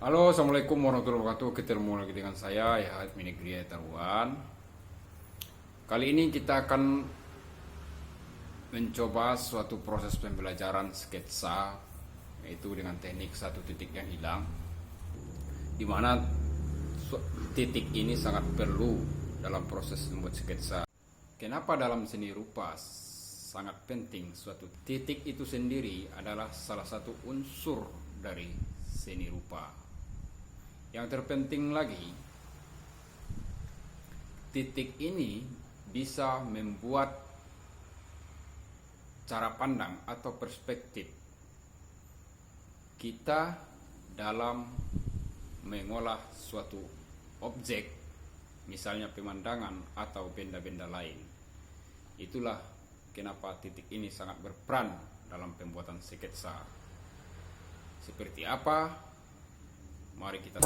Halo, assalamualaikum warahmatullahi wabarakatuh. Ketemu lagi dengan saya, ya, Admin Gria Tarwan. Kali ini kita akan mencoba suatu proses pembelajaran sketsa, yaitu dengan teknik satu titik yang hilang, di mana titik ini sangat perlu dalam proses membuat sketsa. Kenapa dalam seni rupa sangat penting suatu titik itu sendiri adalah salah satu unsur dari seni rupa. Yang terpenting lagi, titik ini bisa membuat cara pandang atau perspektif kita dalam mengolah suatu objek, misalnya pemandangan atau benda-benda lain. Itulah kenapa titik ini sangat berperan dalam pembuatan sketsa. Seperti apa? Mari kita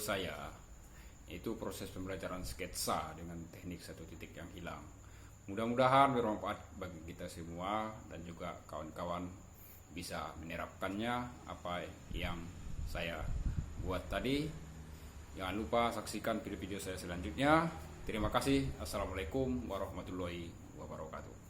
saya, yaitu proses pembelajaran sketsa dengan teknik satu titik yang hilang. Mudah-mudahan bermanfaat bagi kita semua dan juga kawan-kawan bisa menerapkannya apa yang saya buat tadi. Jangan lupa saksikan video-video saya selanjutnya. Terima kasih. Assalamualaikum warahmatullahi wabarakatuh.